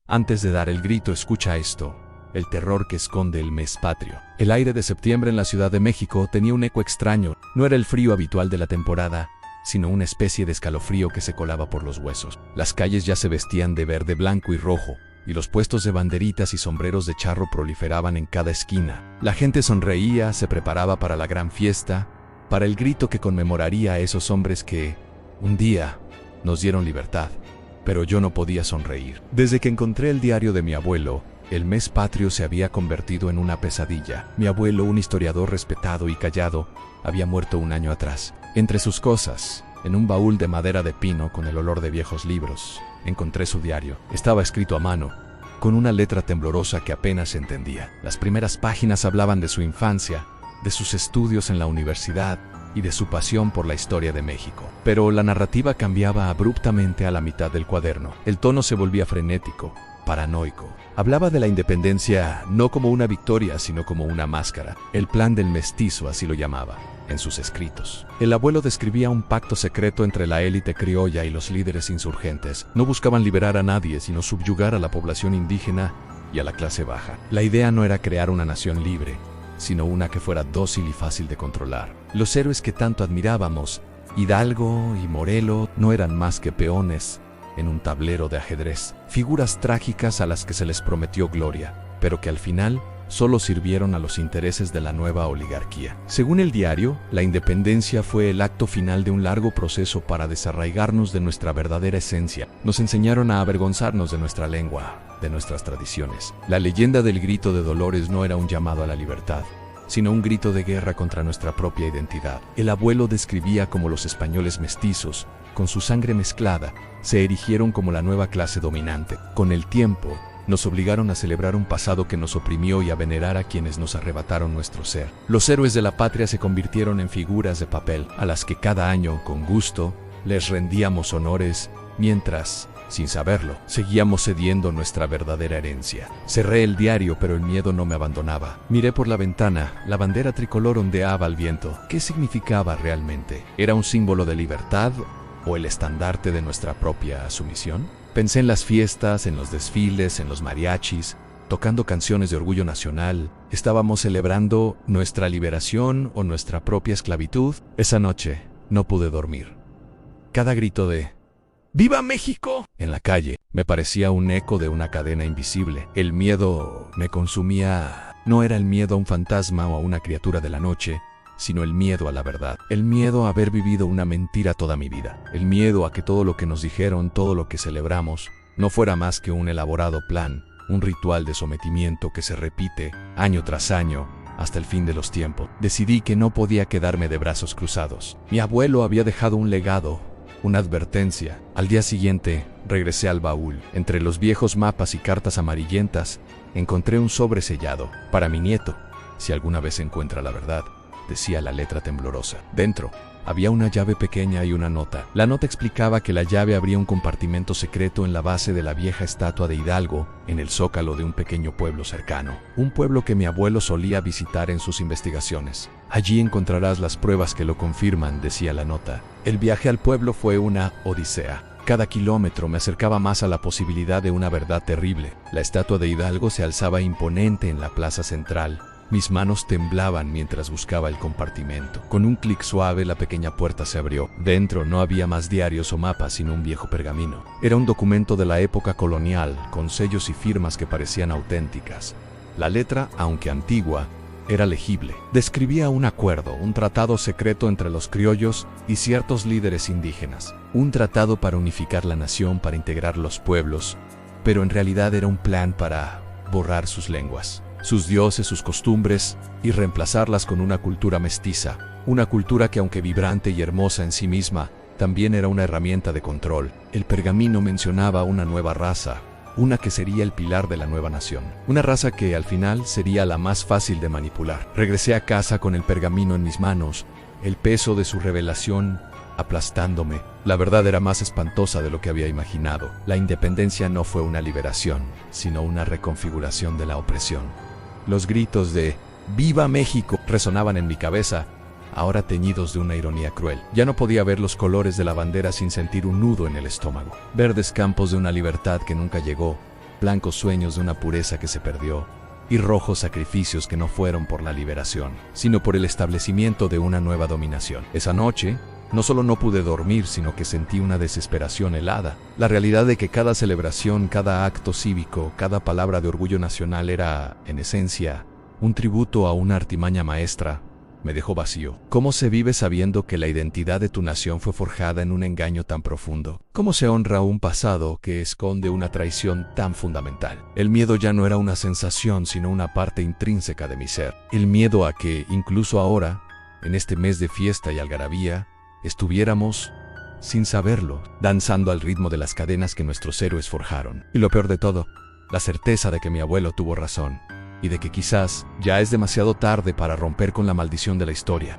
Antes de dar el grito, escucha esto. El terror que esconde el mes patrio. El aire de septiembre en la Ciudad de México tenía un eco extraño. No era el frío habitual de la temporada, sino una especie de escalofrío que se colaba por los huesos. Las calles ya se vestían de verde, blanco y rojo, y los puestos de banderitas y sombreros de charro proliferaban en cada esquina. La gente sonreía, se preparaba para la gran fiesta, para el grito que conmemoraría a esos hombres que, un día, nos dieron libertad. Pero yo no podía sonreír. Desde que encontré el diario de mi abuelo, el mes patrio se había convertido en una pesadilla. Mi abuelo, un historiador respetado y callado, había muerto un año atrás. Entre sus cosas, en un baúl de madera de pino con el olor de viejos libros, encontré su diario. Estaba escrito a mano, con una letra temblorosa que apenas se entendía. Las primeras páginas hablaban de su infancia, de sus estudios en la universidad y de su pasión por la historia de México. Pero la narrativa cambiaba abruptamente a la mitad del cuaderno. El tono se volvía frenético, paranoico. Hablaba de la independencia no como una victoria, sino como una máscara. El plan del mestizo, así lo llamaba, en sus escritos. El abuelo describía un pacto secreto entre la élite criolla y los líderes insurgentes. No buscaban liberar a nadie, sino subyugar a la población indígena y a la clase baja. La idea no era crear una nación libre, sino una que fuera dócil y fácil de controlar. Los héroes que tanto admirábamos, Hidalgo y Morelos, no eran más que peones en un tablero de ajedrez, figuras trágicas a las que se les prometió gloria, pero que al final solo sirvieron a los intereses de la nueva oligarquía. Según el diario, la independencia fue el acto final de un largo proceso para desarraigarnos de nuestra verdadera esencia. Nos enseñaron a avergonzarnos de nuestra lengua, de nuestras tradiciones. La leyenda del grito de Dolores no era un llamado a la libertad, sino un grito de guerra contra nuestra propia identidad. El abuelo describía cómo los españoles mestizos, con su sangre mezclada, se erigieron como la nueva clase dominante. Con el tiempo, nos obligaron a celebrar un pasado que nos oprimió y a venerar a quienes nos arrebataron nuestro ser. Los héroes de la patria se convirtieron en figuras de papel, a las que cada año, con gusto, les rendíamos honores, mientras, sin saberlo, seguíamos cediendo nuestra verdadera herencia. Cerré el diario, pero el miedo no me abandonaba. Miré por la ventana, la bandera tricolor ondeaba al viento. ¿Qué significaba realmente? ¿Era un símbolo de libertad o el estandarte de nuestra propia sumisión? Pensé en las fiestas, en los desfiles, en los mariachis, tocando canciones de orgullo nacional. ¿Estábamos celebrando nuestra liberación o nuestra propia esclavitud? Esa noche no pude dormir. Cada grito de ¡Viva México! En la calle me parecía un eco de una cadena invisible. El miedo me consumía. No era el miedo a un fantasma o a una criatura de la noche, sino el miedo a la verdad. El miedo a haber vivido una mentira toda mi vida. El miedo a que todo lo que nos dijeron, todo lo que celebramos, no fuera más que un elaborado plan, un ritual de sometimiento que se repite año tras año hasta el fin de los tiempos. Decidí que no podía quedarme de brazos cruzados. Mi abuelo había dejado un legado, una advertencia. Al día siguiente, regresé al baúl. Entre los viejos mapas y cartas amarillentas, encontré un sobre sellado. Para mi nieto, si alguna vez encuentra la verdad, decía la letra temblorosa. Dentro, había una llave pequeña y una nota. La nota explicaba que la llave abría un compartimento secreto en la base de la vieja estatua de Hidalgo, en el zócalo de un pequeño pueblo cercano. Un pueblo que mi abuelo solía visitar en sus investigaciones. Allí encontrarás las pruebas que lo confirman, decía la nota. El viaje al pueblo fue una odisea. Cada kilómetro me acercaba más a la posibilidad de una verdad terrible. La estatua de Hidalgo se alzaba imponente en la plaza central. Mis manos temblaban mientras buscaba el compartimento. Con un clic suave la pequeña puerta se abrió. Dentro no había más diarios o mapas, sino un viejo pergamino. Era un documento de la época colonial, con sellos y firmas que parecían auténticas. La letra, aunque antigua, era legible. Describía un acuerdo, un tratado secreto entre los criollos y ciertos líderes indígenas. Un tratado para unificar la nación, para integrar los pueblos, pero en realidad era un plan para borrar sus lenguas, sus dioses, sus costumbres, y reemplazarlas con una cultura mestiza, una cultura que, aunque vibrante y hermosa en sí misma, también era una herramienta de control. El pergamino mencionaba una nueva raza, una que sería el pilar de la nueva nación, una raza que al final sería la más fácil de manipular. Regresé a casa con el pergamino en mis manos, el peso de su revelación aplastándome. La verdad era más espantosa de lo que había imaginado. La independencia no fue una liberación, sino una reconfiguración de la opresión. Los gritos de ¡Viva México! Resonaban en mi cabeza, ahora teñidos de una ironía cruel. Ya no podía ver los colores de la bandera sin sentir un nudo en el estómago. Verdes campos de una libertad que nunca llegó, blancos sueños de una pureza que se perdió, y rojos sacrificios que no fueron por la liberación, sino por el establecimiento de una nueva dominación. Esa noche, no solo no pude dormir, sino que sentí una desesperación helada. La realidad de que cada celebración, cada acto cívico, cada palabra de orgullo nacional era, en esencia, un tributo a una artimaña maestra, me dejó vacío. ¿Cómo se vive sabiendo que la identidad de tu nación fue forjada en un engaño tan profundo? ¿Cómo se honra un pasado que esconde una traición tan fundamental? El miedo ya no era una sensación, sino una parte intrínseca de mi ser. El miedo a que, incluso ahora, en este mes de fiesta y algarabía, estuviéramos, sin saberlo, danzando al ritmo de las cadenas que nuestros héroes forjaron. Y lo peor de todo, la certeza de que mi abuelo tuvo razón, y de que quizás ya es demasiado tarde para romper con la maldición de la historia.